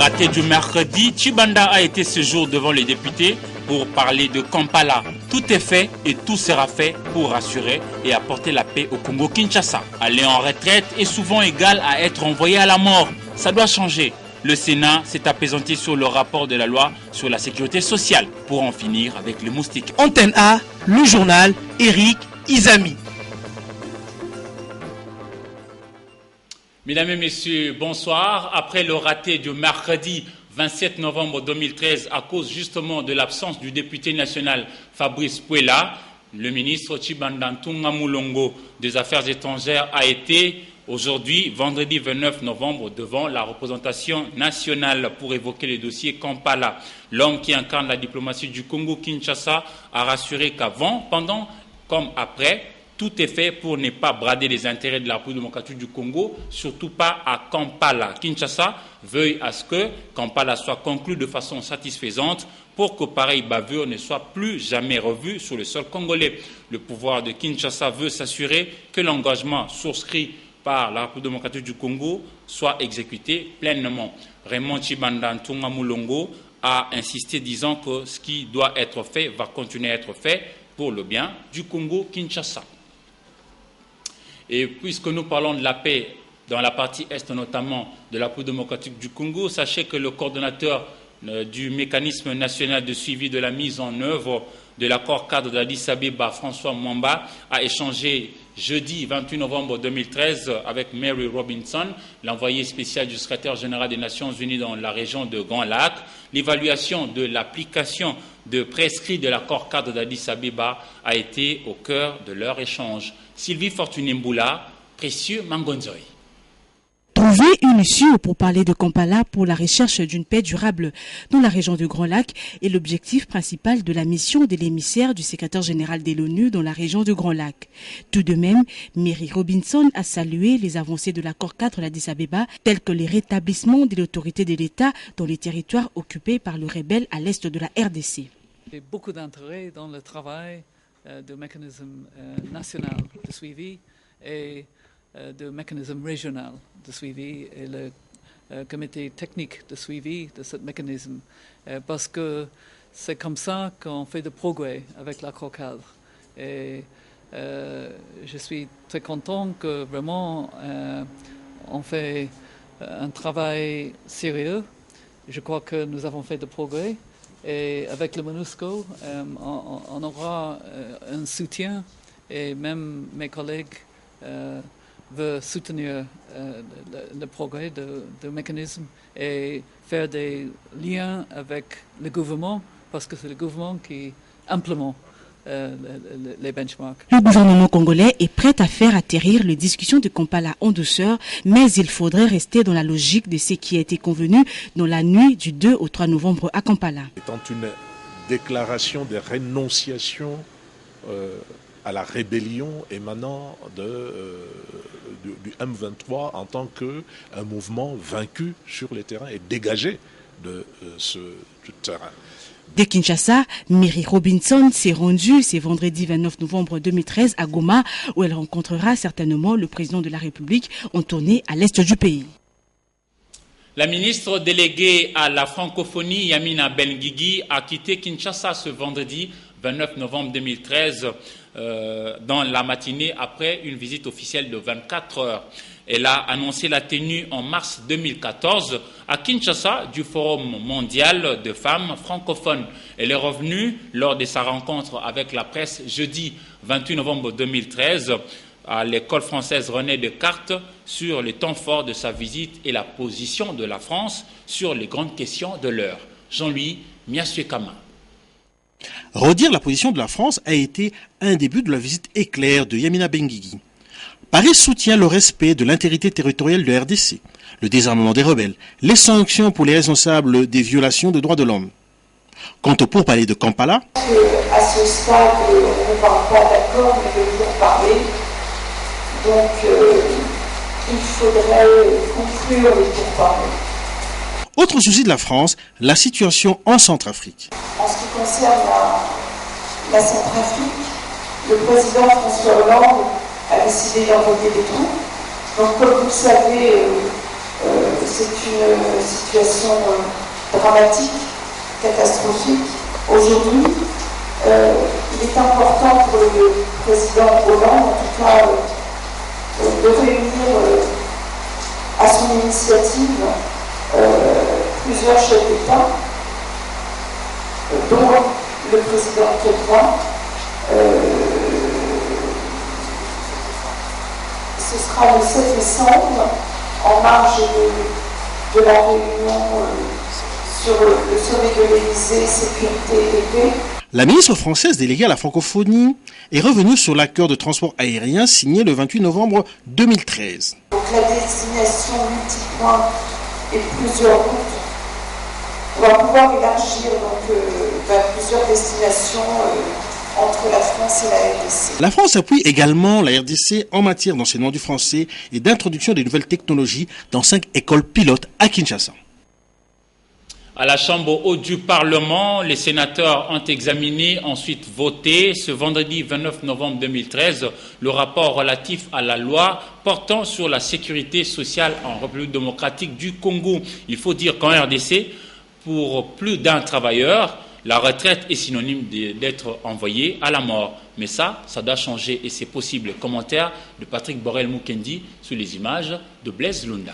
raté du mercredi, Tshibanda a été ce jour devant les députés pour parler de Kampala. Tout est fait et tout sera fait pour rassurer et apporter la paix au Congo-Kinshasa. Aller en retraite est souvent égal à être envoyé à la mort. Ça doit changer. Le Sénat s'est apaisanti sur le rapport de la loi sur la sécurité sociale pour en finir avec les moustiques. Antenne A, le journal, Eric Izami. Mesdames et messieurs, bonsoir. Après le raté du mercredi 27 novembre 2013 à cause justement de l'absence du député national Fabrice Puela, le ministre Tshibanda Ntunga Mulongo des Affaires étrangères a été aujourd'hui, vendredi 29 novembre, devant la représentation nationale pour évoquer le dossier Kampala. L'homme qui incarne la diplomatie du Congo-Kinshasa a rassuré qu'avant, pendant comme après, tout est fait pour ne pas brader les intérêts de la République démocratique du Congo, surtout pas à Kampala. Kinshasa veuille à ce que Kampala soit conclu de façon satisfaisante pour que pareille bavure ne soit plus jamais revue sur le sol congolais. Le pouvoir de Kinshasa veut s'assurer que l'engagement souscrit par la République démocratique du Congo soit exécuté pleinement. Raymond Tshibanda Ntunga Mulongo a insisté disant que ce qui doit être fait va continuer à être fait pour le bien du Congo-Kinshasa. Et puisque nous parlons de la paix dans la partie est notamment de la République démocratique du Congo, sachez que le coordonnateur du mécanisme national de suivi de la mise en œuvre de l'accord cadre d'Addis Abeba, François Mwamba, a échangé jeudi 28 novembre 2013 avec Mary Robinson, l'envoyé spécial du secrétaire général des Nations Unies dans la région de Grand Lac. L'évaluation de l'application de prescrits de l'accord cadre d'Addis Abeba a été au cœur de leur échange. Sylvie Fortuné-Mboula, Précieux Mangonzoï. Trouver une issue pour parler de Kampala pour la recherche d'une paix durable dans la région du Grand Lac est l'objectif principal de la mission de l'émissaire du secrétaire général de l'ONU dans la région du Grand Lac. Tout de même, Mary Robinson a salué les avancées de l'accord cadre d'Addis Abeba, telles que les rétablissements de l'autorité de l'État dans les territoires occupés par le rebelle à l'est de la RDC. Il y a beaucoup d'intérêt dans le travail du mécanisme national de suivi et du mécanisme régional de suivi et le comité technique de suivi de ce mécanisme parce que c'est comme ça qu'on fait des progrès avec l'accord cadre. Et je suis très content que vraiment on fait un travail sérieux. Je crois que nous avons fait des progrès. Et avec le MONUSCO, on aura un soutien et même mes collègues veulent soutenir le progrès du mécanisme et faire des liens avec le gouvernement parce que c'est le gouvernement qui implémente les benchmarks. Le gouvernement congolais est prêt à faire atterrir les discussions de Kampala en douceur, mais il faudrait rester dans la logique de ce qui a été convenu dans la nuit du 2 au 3 novembre à Kampala. Étant une déclaration de rénonciation à la rébellion émanant du M23 en tant qu'un mouvement vaincu sur les terrains et dégagé de ce terrain. De Kinshasa, Mary Robinson s'est rendue ce vendredi 29 novembre 2013 à Goma, où elle rencontrera certainement le président de la République en tournée à l'est du pays. La ministre déléguée à la francophonie, Yamina Benguigui, a quitté Kinshasa ce vendredi 29 novembre 2013 dans la matinée après une visite officielle de 24 heures. Elle a annoncé la tenue en mars 2014 à Kinshasa du Forum mondial de femmes francophones. Elle est revenue lors de sa rencontre avec la presse jeudi 28 novembre 2013 à l'école française René Descartes sur les temps forts de sa visite et la position de la France sur les grandes questions de l'heure. Jean-Louis Miassuekama. Redire la position de la France a été un début de la visite éclair de Yamina Benguigui. Paris soutient le respect de l'intégrité territoriale de RDC, le désarmement des rebelles, les sanctions pour les responsables des violations des droits de l'homme. Quant au pourparlers de Kampala, à ce stade, on ne parle pas d'accord, mais de pourparlers. Donc, il faudrait conclure les pourparlers. Autre souci de la France, la situation en Centrafrique. En ce qui concerne la Centrafrique, le président François Hollande a décidé d'envoyer des troupes. Donc, comme vous le savez, c'est une situation dramatique, catastrophique. Aujourd'hui, il est important pour le président Hollande, en tout cas, de réunir à son initiative plusieurs chefs d'État, dont le président Kédouan. Ce sera le 7 décembre, en marge de la réunion sur le sommet de l'Élysée, sécurité et paix. La ministre française déléguée à la francophonie est revenue sur l'accord de transport aérien signé le 28 novembre 2013. Donc la destination multipoint et plusieurs routes, on va pouvoir élargir donc, vers plusieurs destinations entre la France et la RDC. La France appuie également la RDC en matière d'enseignement du français et d'introduction des nouvelles technologies dans 5 écoles pilotes à Kinshasa. À la Chambre haute du Parlement, les sénateurs ont examiné, ensuite voté, ce vendredi 29 novembre 2013, le rapport relatif à la loi portant sur la sécurité sociale en République démocratique du Congo. Il faut dire qu'en RDC, pour plus d'un travailleur, la retraite est synonyme d'être envoyé à la mort. Mais ça doit changer et c'est possible. Commentaire de Patrick Borel-Mukendi sous les images de Blaise Lunda.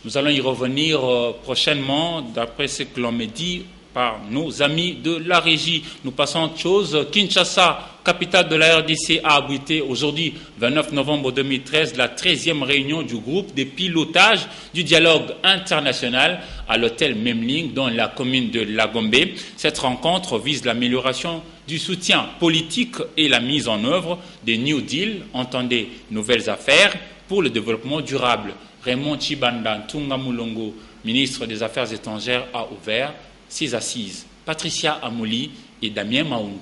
Nous allons y revenir prochainement, d'après ce que l'on me dit par nos amis de la régie. Nous passons à autre chose. Kinshasa, capitale de la RDC, a abrité aujourd'hui, 29 novembre 2013, la 13e réunion du groupe de pilotage du dialogue international à l'hôtel Memling, dans la commune de Lagombe. Cette rencontre vise l'amélioration du soutien politique et la mise en œuvre des New Deal, entendez nouvelles affaires, pour le développement durable. Raymond Tshibanda Ntungamulongo, ministre des Affaires étrangères, a ouvert ses assises. Patricia Amouli et Damien Maungu.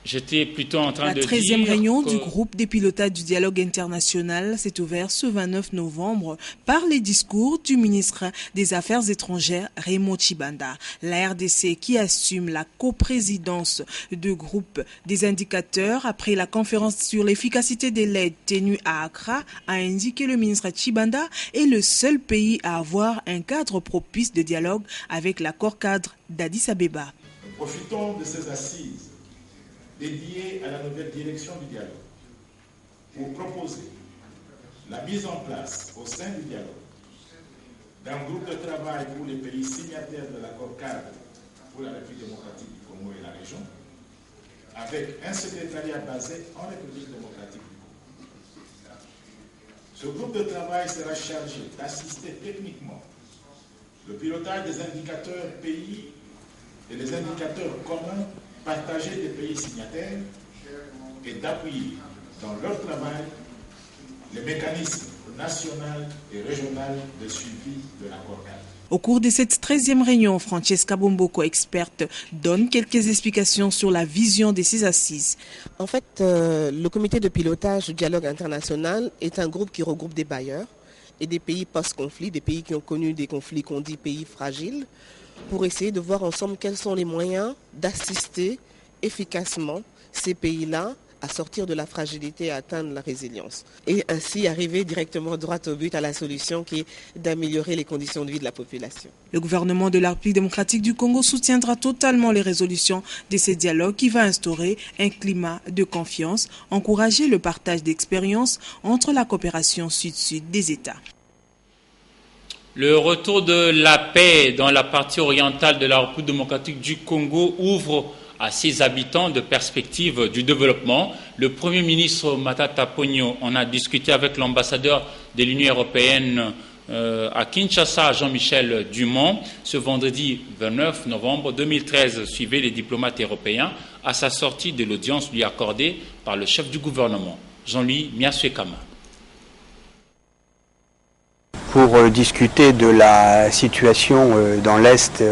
J'étais plutôt en train de dire... La 13e réunion du groupe des pilotages du dialogue international s'est ouverte ce 29 novembre par les discours du ministre des Affaires étrangères Raymond Tshibanda. La RDC, qui assume la coprésidence du groupe des indicateurs après la conférence sur l'efficacité de l'aide tenue à Accra, a indiqué le ministre Tshibanda, est le seul pays à avoir un cadre propice de dialogue avec l'accord cadre d'Addis Abeba. Profitons de ces assises dédié à la nouvelle direction du dialogue pour proposer la mise en place au sein du dialogue d'un groupe de travail pour les pays signataires de l'accord cadre pour la République démocratique du Congo et la région, avec un secrétariat basé en République démocratique du Congo. Ce groupe de travail sera chargé d'assister techniquement le pilotage des indicateurs pays et les indicateurs communs partagés des pays signataires et d'appuyer dans leur travail les mécanismes nationaux et régionaux de suivi de l'accord cadre. Au cours de cette 13e réunion, Francesca Bomboko, experte, donne quelques explications sur la vision de ces assises. En fait, le comité de pilotage du dialogue international est un groupe qui regroupe des bailleurs et des pays post-conflit, des pays qui ont connu des conflits qu'on dit pays fragiles, pour essayer de voir ensemble quels sont les moyens d'assister efficacement ces pays-là à sortir de la fragilité et à atteindre la résilience. Et ainsi arriver directement droit au but à la solution qui est d'améliorer les conditions de vie de la population. Le gouvernement de la République démocratique du Congo soutiendra totalement les résolutions de ces dialogues qui va instaurer un climat de confiance, encourager le partage d'expériences entre la coopération sud-sud des États. Le retour de la paix dans la partie orientale de la République démocratique du Congo ouvre à ses habitants de perspectives du développement. Le Premier ministre Matata Ponyo en a discuté avec l'ambassadeur de l'Union européenne à Kinshasa, Jean-Michel Dumont, ce vendredi 29 novembre 2013. Suivez les diplomates européens à sa sortie de l'audience lui accordée par le chef du gouvernement, Jean-Louis Miaswekama. Pour discuter de la situation dans l'Est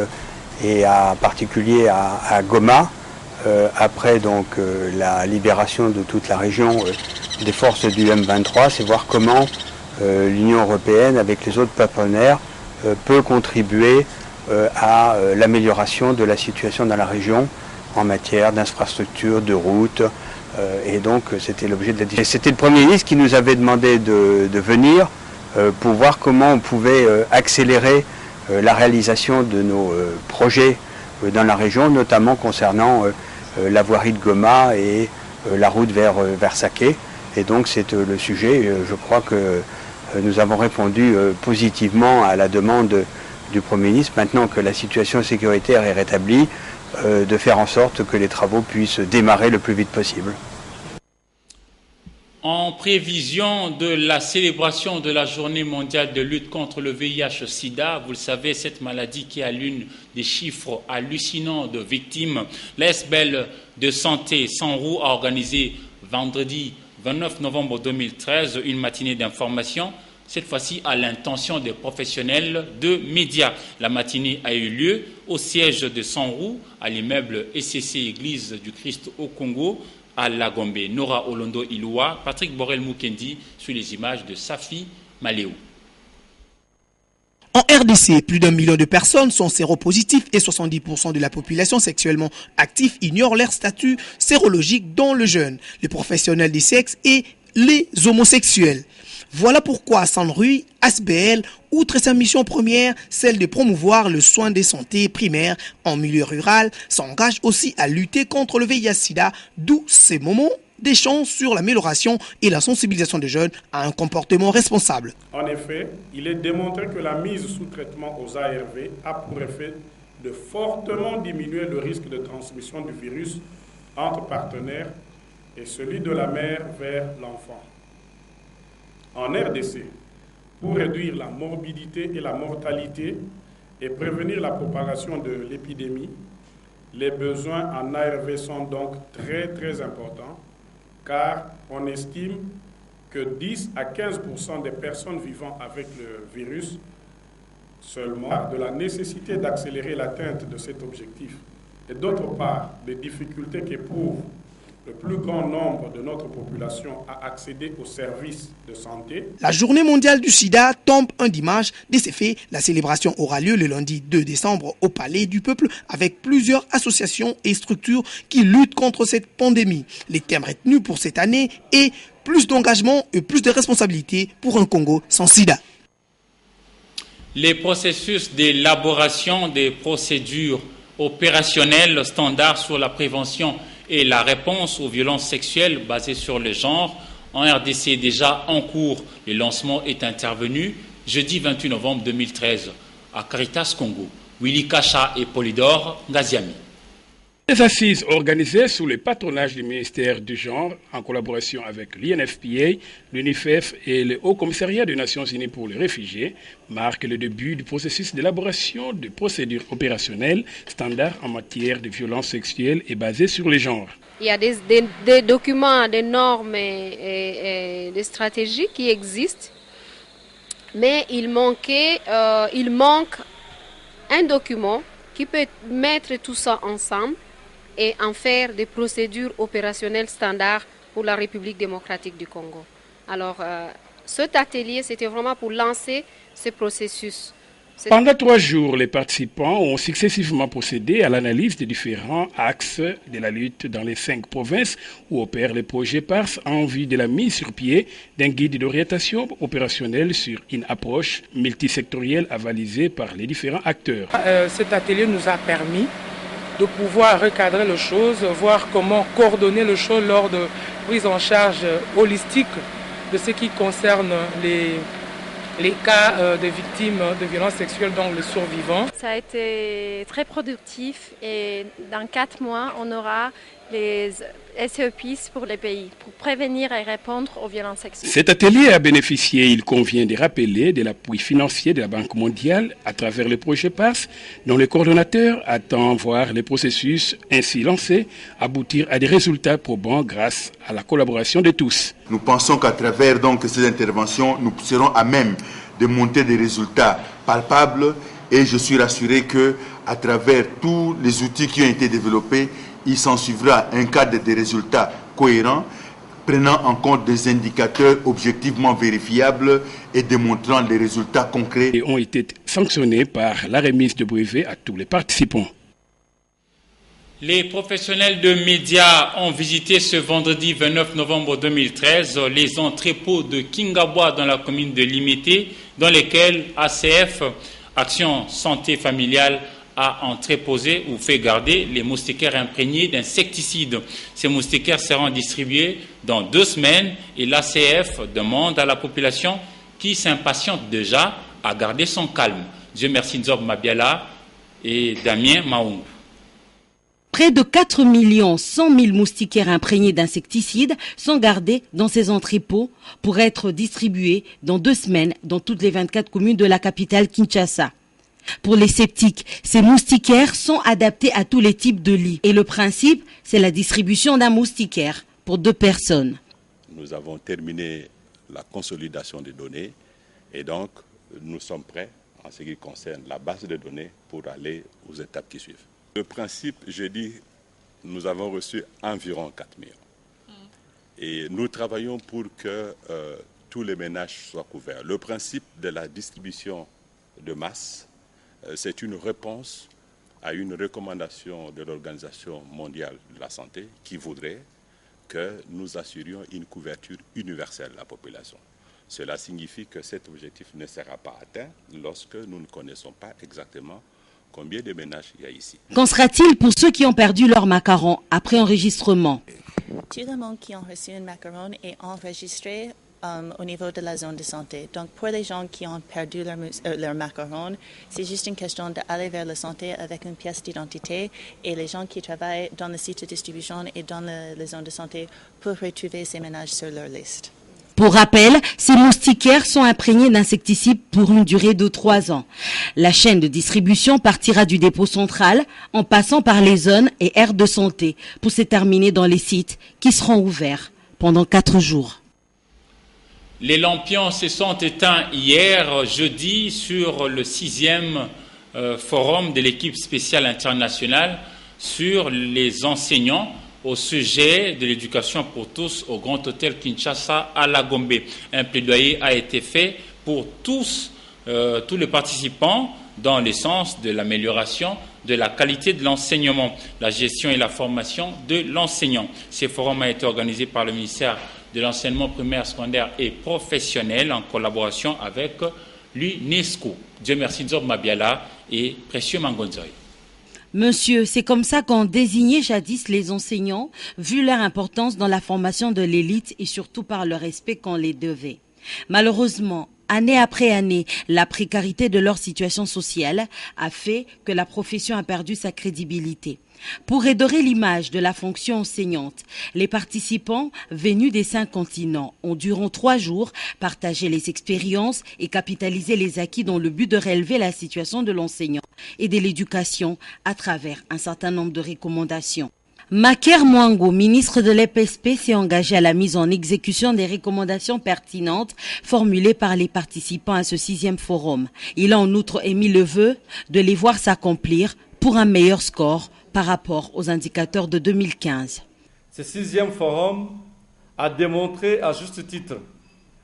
et en particulier à Goma, après donc la libération de toute la région des forces du M23, c'est voir comment l'Union européenne, avec les autres partenaires, peut contribuer à l'amélioration de la situation dans la région en matière d'infrastructures, de routes. Et donc c'était l'objet de la discussion. C'était le Premier ministre qui nous avait demandé de venir pour voir comment on pouvait accélérer la réalisation de nos projets dans la région, notamment concernant la voirie de Goma et la route vers Saké. Et donc c'est le sujet, je crois que nous avons répondu positivement à la demande du Premier ministre, maintenant que la situation sécuritaire est rétablie, de faire en sorte que les travaux puissent démarrer le plus vite possible. En prévision de la célébration de la journée mondiale de lutte contre le VIH-Sida, vous le savez, cette maladie qui a l'une des chiffres hallucinants de victimes, l'ASBL de santé Sanrou a organisé vendredi 29 novembre 2013 une matinée d'information, cette fois-ci à l'intention des professionnels de médias. La matinée a eu lieu au siège de Sanrou, à l'immeuble ECC Église du Christ au Congo, à Lagombe. Nora Olondo Iloua, Patrick Borel Mukendi, sur les images de Safi Maléou. En RDC, plus d'1 million de personnes sont séropositifs et 70% de la population sexuellement active ignore leur statut sérologique dans le jeune, les professionnels des sexes et les homosexuels. Voilà pourquoi Sanrou, ASBL, outre sa mission première, celle de promouvoir le soin de santé primaire en milieu rural, s'engage aussi à lutter contre le VIH-Sida, d'où ces moments d'échange sur l'amélioration et la sensibilisation des jeunes à un comportement responsable. En effet, il est démontré que la mise sous traitement aux ARV a pour effet de fortement diminuer le risque de transmission du virus entre partenaires et celui de la mère vers l'enfant. En RDC, pour réduire la morbidité et la mortalité et prévenir la propagation de l'épidémie, les besoins en ARV sont donc très importants, car on estime que 10 à 15% des personnes vivant avec le virus seulement, de la nécessité d'accélérer l'atteinte de cet objectif, et d'autre part, des difficultés qu'éprouve le plus grand nombre de notre population à accéder aux services de santé. La journée mondiale du sida tombe un dimanche. De ce fait, la célébration aura lieu le lundi 2 décembre au Palais du Peuple avec plusieurs associations et structures qui luttent contre cette pandémie. Les thèmes retenus pour cette année est plus d'engagement et plus de responsabilité pour un Congo sans sida. Les processus d'élaboration des procédures opérationnelles standards sur la prévention et la réponse aux violences sexuelles basées sur le genre en RDC est déjà en cours. Le lancement est intervenu jeudi 28 novembre 2013 à Caritas Congo. Willy Kacha et Polydore Ngaziami. Les assises organisées sous le patronage du ministère du Genre, en collaboration avec l'INFPA, l'UNICEF et le Haut Commissariat des Nations Unies pour les réfugiés, marquent le début du processus d'élaboration de procédures opérationnelles standards en matière de violences sexuelles et basées sur les genres. Il y a des documents, des normes et des stratégies qui existent, mais il manque un document qui peut mettre tout ça ensemble et en faire des procédures opérationnelles standards pour la République démocratique du Congo. Alors, cet atelier, c'était vraiment pour lancer ce processus. Pendant 3 jours, les participants ont successivement procédé à l'analyse des différents axes de la lutte dans les 5 provinces où opèrent les projets PARS en vue de la mise sur pied d'un guide d'orientation opérationnelle sur une approche multisectorielle avalisée par les différents acteurs. Cet atelier nous a permis de pouvoir recadrer les choses, voir comment coordonner les choses lors de prise en charge holistique de ce qui concerne les cas de victimes de violences sexuelles, donc les survivants. Ça a été très productif et dans 4 mois, on aura les SEPs pour les pays, pour prévenir et répondre aux violences sexuelles. Cet atelier a bénéficié, il convient de rappeler, de l'appui financier de la Banque mondiale à travers le projet PARS, dont le coordonnateur attend voir les processus ainsi lancés aboutir à des résultats probants grâce à la collaboration de tous. Nous pensons qu'à travers donc ces interventions, nous serons à même de monter des résultats palpables et je suis rassuré que à travers tous les outils qui ont été développés, il s'en suivra un cadre de résultats cohérents, prenant en compte des indicateurs objectivement vérifiables et démontrant les résultats concrets. Et ont été sanctionnés par la remise de brevets à tous les participants. Les professionnels de médias ont visité ce vendredi 29 novembre 2013 les entrepôts de Kingabwa dans la commune de Limité, dans lesquels ACF, Action Santé Familiale, a entreposé ou fait garder les moustiquaires imprégnés d'insecticides. Ces moustiquaires seront distribués dans 2 semaines et l'ACF demande à la population qui s'impatiente déjà à garder son calme. Dieu merci Nzob Mabiala et Damien Maung. Près de 4 100 000 moustiquaires imprégnés d'insecticides sont gardés dans ces entrepôts pour être distribués dans 2 semaines dans toutes les 24 communes de la capitale Kinshasa. Pour les sceptiques, ces moustiquaires sont adaptés à tous les types de lits. Et le principe, c'est la distribution d'un moustiquaire pour 2 personnes. Nous avons terminé la consolidation des données et donc nous sommes prêts en ce qui concerne la base de données pour aller aux étapes qui suivent. Le principe, je dis, nous avons reçu environ 4 millions. Et nous travaillons pour que tous les ménages soient couverts. Le principe de la distribution de masse, c'est une réponse à une recommandation de l'Organisation mondiale de la santé qui voudrait que nous assurions une couverture universelle de la population. Cela signifie que cet objectif ne sera pas atteint lorsque nous ne connaissons pas exactement combien de ménages il y a ici. Qu'en sera-t-il pour ceux qui ont perdu leur macaron après enregistrement? Tout le monde qui a reçu un macaron est enregistré au niveau de la zone de santé. Donc pour les gens qui ont perdu leur macaron, c'est juste une question d'aller vers la santé avec une pièce d'identité et les gens qui travaillent dans le site de distribution et dans les zones de santé peuvent retrouver ces ménages sur leur liste. Pour rappel, ces moustiquaires sont imprégnés d'insecticides pour une durée de 3 ans. La chaîne de distribution partira du dépôt central en passant par les zones et aires de santé pour se terminer dans les sites qui seront ouverts pendant 4 jours. Les lampions se sont éteints hier, jeudi, sur le 6e forum de l'équipe spéciale internationale sur les enseignants au sujet de l'éducation pour tous au Grand Hôtel Kinshasa à la Gombe. Un plaidoyer a été fait pour tous les participants dans le sens de l'amélioration de la qualité de l'enseignement, la gestion et la formation de l'enseignant. Ce forum a été organisé par le ministère de l'enseignement primaire, secondaire et professionnel en collaboration avec l'UNESCO. Dieu merci Nzob Mabiala et Précieux Mangonzoy. Monsieur, c'est comme ça qu'on désignait jadis les enseignants, vu leur importance dans la formation de l'élite et surtout par le respect qu'on les devait. Malheureusement, année après année, la précarité de leur situation sociale a fait que la profession a perdu sa crédibilité. Pour redorer l'image de la fonction enseignante, les participants venus des 5 continents ont durant 3 jours partagé les expériences et capitalisé les acquis dans le but de relever la situation de l'enseignant et de l'éducation à travers un certain nombre de recommandations. Maker Mwango, ministre de l'EPSP, s'est engagé à la mise en exécution des recommandations pertinentes formulées par les participants à ce 6e forum. Il a en outre émis le vœu de les voir s'accomplir pour un meilleur score par rapport aux indicateurs de 2015. Ce 6e forum a démontré à juste titre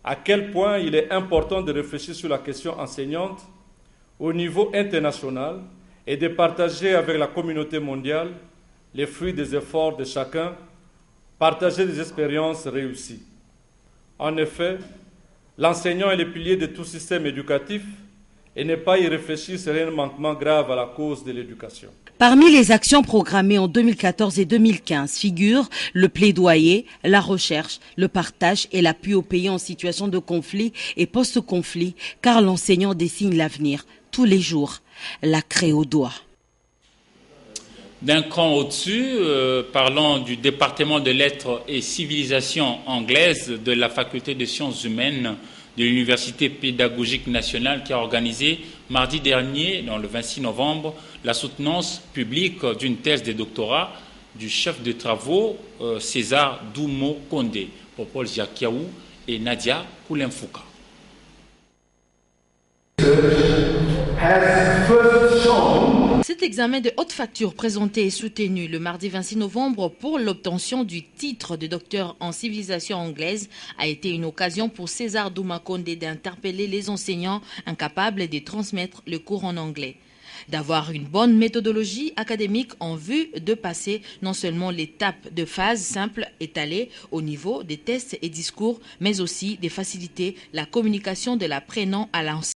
à quel point il est important de réfléchir sur la question enseignante au niveau international et de partager avec la communauté mondiale les fruits des efforts de chacun, partager des expériences réussies. En effet, l'enseignant est le pilier de tout système éducatif et ne pas y réfléchir serait un manquement grave à la cause de l'éducation. Parmi les actions programmées en 2014 et 2015 figurent le plaidoyer, la recherche, le partage et l'appui aux pays en situation de conflit et post-conflit, car l'enseignant dessine l'avenir tous les jours, la craie au doigt. D'un cran au-dessus, parlons du département de lettres et civilisation anglaise de la faculté de sciences humaines de l'Université pédagogique nationale qui a organisé mardi dernier, dans le 26 novembre, la soutenance publique d'une thèse de doctorat du chef de travaux César Doumo Kondé, Popol Jakiaou et Nadia Koulenfouka. Cet examen de haute facture présenté et soutenu le mardi 26 novembre pour l'obtention du titre de docteur en civilisation anglaise a été une occasion pour César Doumo Kondé d'interpeller les enseignants incapables de transmettre le cours en anglais. d'avoir une bonne méthodologie académique en vue de passer non seulement l'étape de phase simple étalée au niveau des tests et discours, mais aussi de faciliter la communication de l'apprenant à l'enseignant.